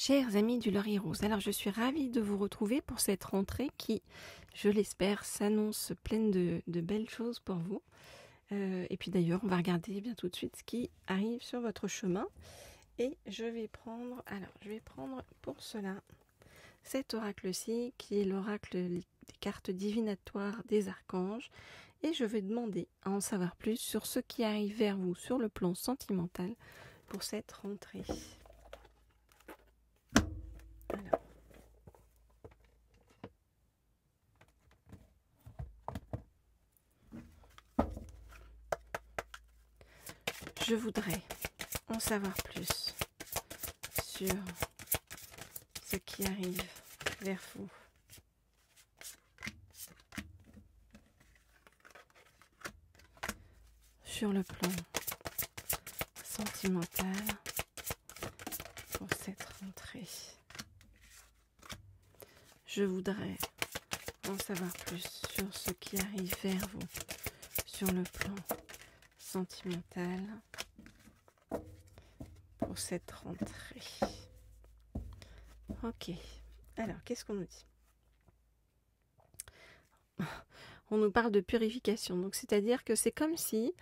Chers amis du Laurier Rose, alors je suis ravie de vous retrouver pour cette rentrée qui, je l'espère, s'annonce pleine de belles choses pour vous. Et puis d'ailleurs, on va regarder bien tout de suite ce qui arrive sur votre chemin. Et je vais prendre pour cela cet oracle-ci qui est l'oracle des cartes divinatoires des archanges. Et je vais demander à en savoir plus sur ce qui arrive vers vous sur le plan sentimental pour cette rentrée. Alors. Je voudrais en savoir plus sur ce qui arrive vers vous. Sur le plan sentimental pour cette rentrée. Je voudrais en savoir plus sur ce qui arrive vers vous sur le plan sentimental pour cette rentrée. Ok, alors qu'est-ce qu'on nous dit ? On nous parle de purification, donc c'est-à-dire que c'est comme si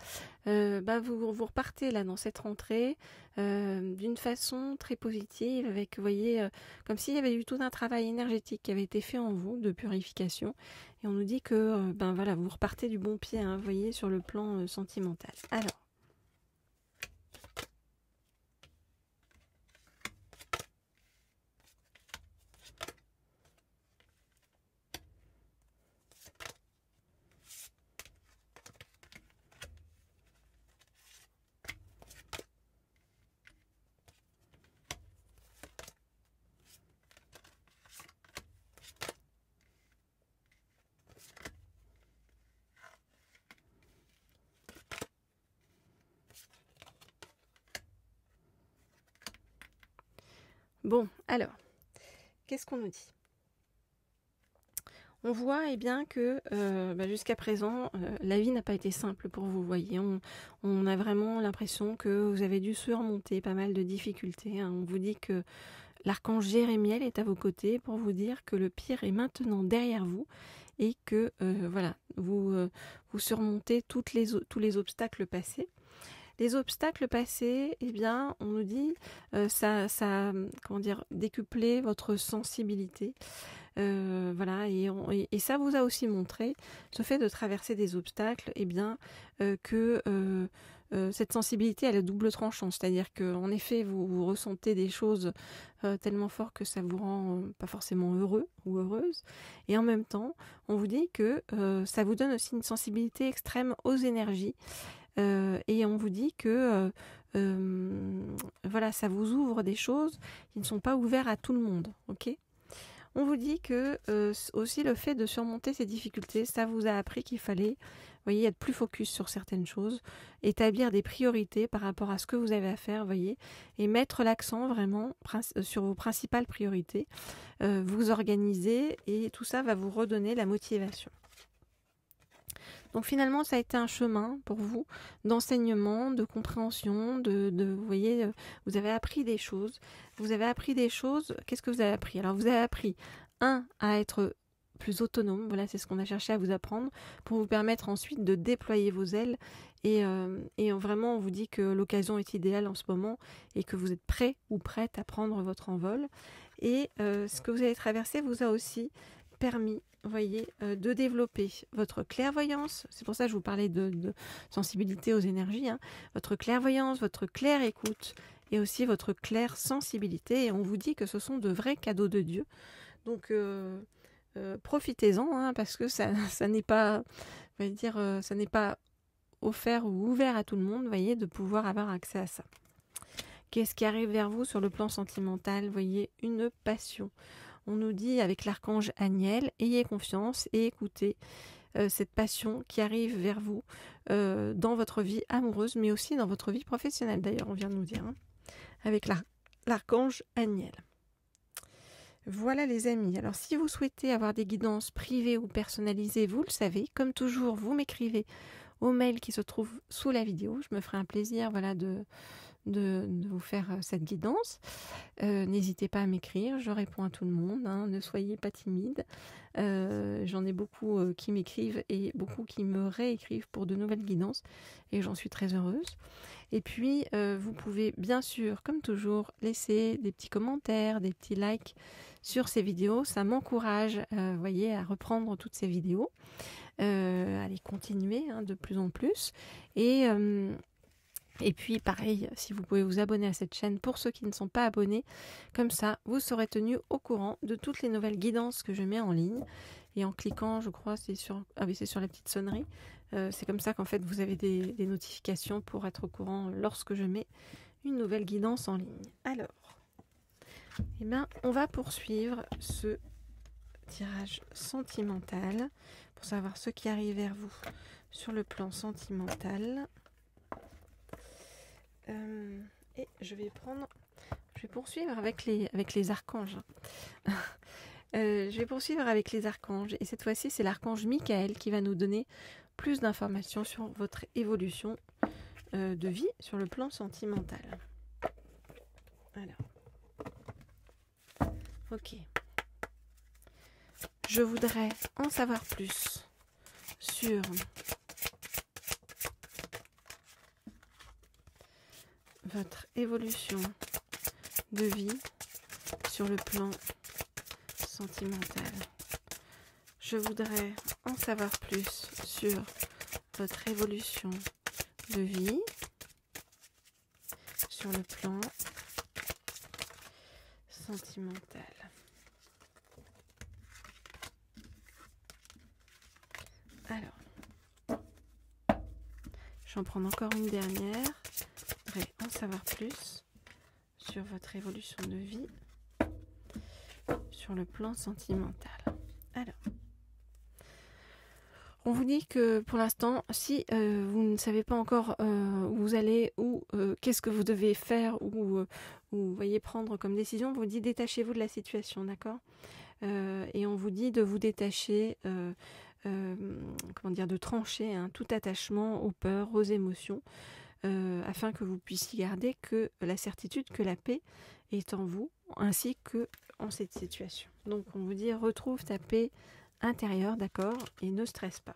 vous repartez là dans cette rentrée d'une façon très positive, avec, vous voyez, comme s'il y avait eu tout un travail énergétique qui avait été fait en vous de purification, et on nous dit que vous repartez du bon pied, hein, vous voyez, sur le plan sentimental. Alors. Bon, alors, qu'est-ce qu'on nous dit ? On voit bien que jusqu'à présent, la vie n'a pas été simple pour vous, voyez. On a vraiment l'impression que vous avez dû surmonter pas mal de difficultés, hein. On vous dit que l'archange Jérémiel est à vos côtés pour vous dire que le pire est maintenant derrière vous et que vous surmontez tous les obstacles passés. Les obstacles passés, on nous dit ça décupler votre sensibilité. Et ça vous a aussi montré, ce fait de traverser des obstacles, que cette sensibilité elle est double tranchant, c'est-à-dire qu'en effet vous ressentez des choses tellement fort que ça vous rend pas forcément heureux ou heureuse, et en même temps on vous dit que ça vous donne aussi une sensibilité extrême aux énergies. Et on vous dit que ça vous ouvre des choses qui ne sont pas ouvertes à tout le monde, ok ? On vous dit que aussi le fait de surmonter ces difficultés, ça vous a appris qu'il fallait, voyez, être plus focus sur certaines choses, établir des priorités par rapport à ce que vous avez à faire, voyez, et mettre l'accent vraiment sur vos principales priorités, vous organiser, et tout ça va vous redonner la motivation. Donc finalement, ça a été un chemin pour vous d'enseignement, de compréhension, vous voyez, vous avez appris des choses. Qu'est-ce que vous avez appris ? Alors vous avez appris, à être plus autonome, voilà, c'est ce qu'on a cherché à vous apprendre, pour vous permettre ensuite de déployer vos ailes. Et vraiment, on vous dit que l'occasion est idéale en ce moment et que vous êtes prêt ou prête à prendre votre envol. Et ce que vous avez traversé vous a aussi permis, vous voyez, de développer votre clairvoyance. C'est pour ça que je vous parlais de sensibilité aux énergies, hein. Votre clairvoyance, votre claire écoute et aussi votre claire sensibilité. Et on vous dit que ce sont de vrais cadeaux de Dieu. Donc profitez-en, hein, parce que ça n'est pas, ça n'est pas offert ou ouvert à tout le monde, vous voyez, de pouvoir avoir accès à ça. Qu'est-ce qui arrive vers vous sur le plan sentimental ? Vous voyez, une passion. On nous dit avec l'archange Aniel, ayez confiance et écoutez cette passion qui arrive vers vous dans votre vie amoureuse, mais aussi dans votre vie professionnelle. D'ailleurs, on vient de nous dire, hein, avec l'archange Aniel. Voilà les amis. Alors si vous souhaitez avoir des guidances privées ou personnalisées, vous le savez. Comme toujours, vous m'écrivez au mail qui se trouve sous la vidéo. Je me ferai un plaisir de de vous faire cette guidance. N'hésitez pas à m'écrire, je réponds à tout le monde, hein, ne soyez pas timide. J'en ai beaucoup qui m'écrivent et beaucoup qui me réécrivent pour de nouvelles guidances et j'en suis très heureuse. Et puis, vous pouvez bien sûr, comme toujours, laisser des petits commentaires, des petits likes sur ces vidéos. Ça m'encourage, voyez, à reprendre toutes ces vidéos, à les continuer de plus en plus. Et puis, pareil, si vous pouvez vous abonner à cette chaîne pour ceux qui ne sont pas abonnés, comme ça, vous serez tenus au courant de toutes les nouvelles guidances que je mets en ligne. Et en cliquant, je crois, c'est sur la petite sonnerie. C'est comme ça qu'en fait, vous avez des notifications pour être au courant lorsque je mets une nouvelle guidance en ligne. Alors, eh bien, on va poursuivre ce tirage sentimental pour savoir ce qui arrive vers vous sur le plan sentimental. Et je vais poursuivre avec les archanges. Je vais poursuivre avec les archanges. Et cette fois-ci, c'est l'archange Michael qui va nous donner plus d'informations sur votre évolution de vie sur le plan sentimental. Alors. Ok. Je voudrais en savoir plus sur votre évolution de vie sur le plan sentimental. Je voudrais en savoir plus sur votre évolution de vie sur le plan sentimental. Alors, j'en prends encore une dernière. Je voudrais en savoir plus sur votre évolution de vie sur le plan sentimental. Alors, on vous dit que pour l'instant, si vous ne savez pas encore où vous allez ou qu'est-ce que vous devez faire ou voyez prendre comme décision, on vous dit détachez-vous de la situation, d'accord ? Et on vous dit de vous détacher, de trancher tout attachement aux peurs, aux émotions, afin que vous puissiez garder que la certitude que la paix est en vous, ainsi que en cette situation. Donc on vous dit retrouve ta paix intérieure, d'accord, et ne stresse pas.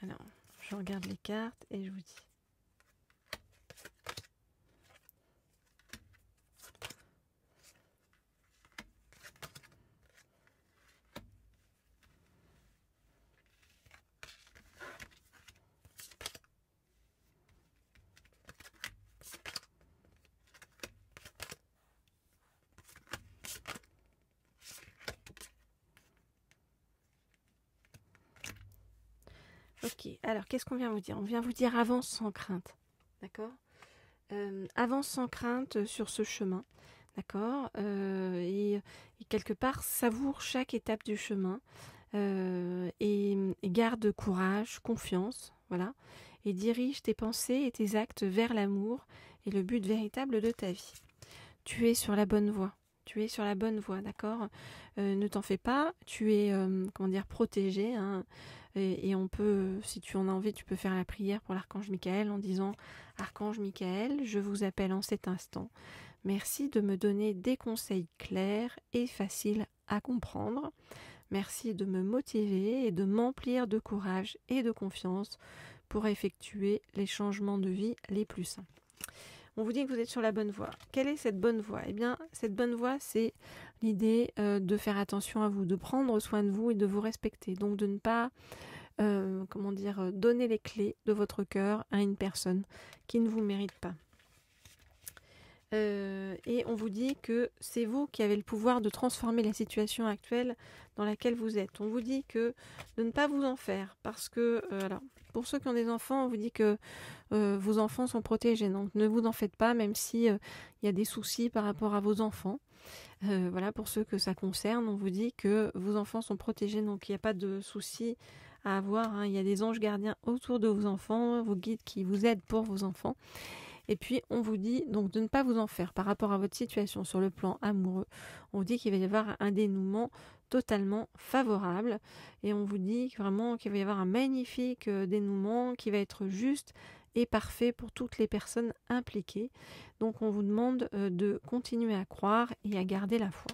Alors, je regarde les cartes et je vous dis. Ok, alors qu'est-ce qu'on vient vous dire ? On vient vous dire avance sans crainte, d'accord ? Avance sans crainte sur ce chemin, d'accord ? Et quelque part, savoure chaque étape du chemin et garde courage, confiance, voilà, et dirige tes pensées et tes actes vers l'amour et le but véritable de ta vie. Tu es sur la bonne voie. Tu es sur la bonne voie, d'accord ? Ne t'en fais pas, tu es, protégé, hein, et on peut, si tu en as envie, tu peux faire la prière pour l'archange Michael en disant « Archange Michael, je vous appelle en cet instant. Merci de me donner des conseils clairs et faciles à comprendre. Merci de me motiver et de m'emplir de courage et de confiance pour effectuer les changements de vie les plus sains. » On vous dit que vous êtes sur la bonne voie. Quelle est cette bonne voie ? Eh bien, cette bonne voie, c'est l'idée de faire attention à vous, de prendre soin de vous et de vous respecter. Donc, de ne pas, donner les clés de votre cœur à une personne qui ne vous mérite pas. Et on vous dit que c'est vous qui avez le pouvoir de transformer la situation actuelle dans laquelle vous êtes. On vous dit que de ne pas vous en faire parce que, pour ceux qui ont des enfants, on vous dit que vos enfants sont protégés. Donc ne vous en faites pas, même si il y a des soucis par rapport à vos enfants. Pour ceux que ça concerne, on vous dit que vos enfants sont protégés, donc il n'y a pas de soucis à avoir. Il y a des anges gardiens autour de vos enfants, vos guides qui vous aident pour vos enfants. Et puis, on vous dit donc de ne pas vous en faire par rapport à votre situation sur le plan amoureux. On vous dit qu'il va y avoir un dénouement totalement favorable. Et on vous dit vraiment qu'il va y avoir un magnifique dénouement qui va être juste et parfait pour toutes les personnes impliquées. Donc, on vous demande de continuer à croire et à garder la foi.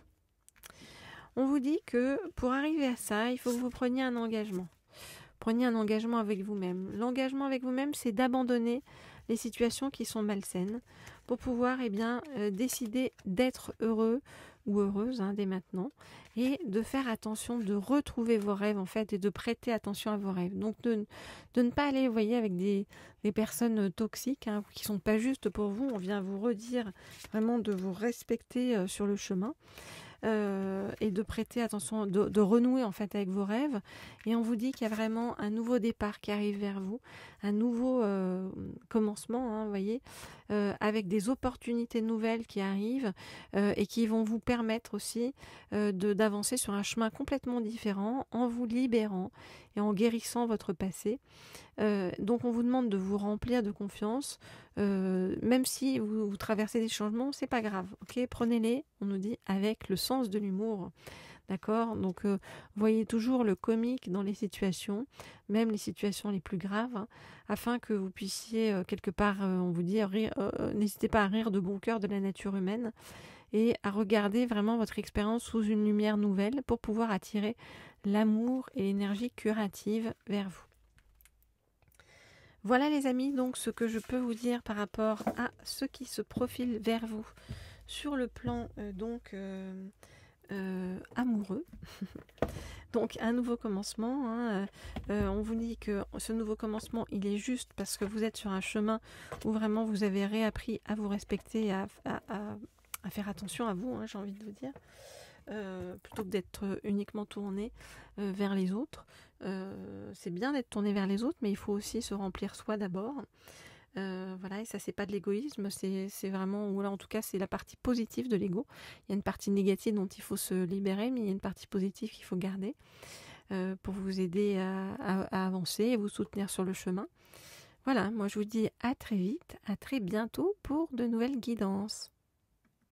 On vous dit que pour arriver à ça, il faut que vous preniez un engagement. Prenez un engagement avec vous-même. L'engagement avec vous-même, c'est d'abandonner les situations qui sont malsaines pour pouvoir décider d'être heureux ou heureuse dès maintenant et de faire attention, de retrouver vos rêves en fait et de prêter attention à vos rêves. Donc de ne pas aller, vous voyez, avec des personnes toxiques qui sont pas justes pour vous. On vient vous redire vraiment de vous respecter sur le chemin. Et de prêter attention, de renouer en fait avec vos rêves. Et on vous dit qu'il y a vraiment un nouveau départ qui arrive vers vous, un nouveau commencement, vous voyez, avec des opportunités nouvelles qui arrivent et qui vont vous permettre aussi d'avancer sur un chemin complètement différent en vous libérant et en guérissant votre passé. Donc on vous demande de vous remplir de confiance, même si vous traversez des changements, c'est pas grave, ok, prenez-les, on nous dit, avec le sens de l'humour, d'accord, donc voyez toujours le comique dans les situations, même les situations les plus graves, afin que vous puissiez quelque part, on vous dit, rire, n'hésitez pas à rire de bon cœur de la nature humaine et à regarder vraiment votre expérience sous une lumière nouvelle pour pouvoir attirer l'amour et l'énergie curative vers vous. Voilà les amis, donc ce que je peux vous dire par rapport à ce qui se profile vers vous sur le plan amoureux. Donc un nouveau commencement, on vous dit que ce nouveau commencement il est juste parce que vous êtes sur un chemin où vraiment vous avez réappris à vous respecter et à faire attention à vous, j'ai envie de vous dire. Plutôt que d'être uniquement tourné vers les autres. C'est bien d'être tourné vers les autres, mais il faut aussi se remplir soi d'abord. Voilà, et ça c'est pas de l'égoïsme, c'est vraiment, ou là en tout cas c'est la partie positive de l'ego. Il y a une partie négative dont il faut se libérer, mais il y a une partie positive qu'il faut garder pour vous aider à avancer et vous soutenir sur le chemin. Voilà, moi je vous dis à très vite, à très bientôt pour de nouvelles guidances.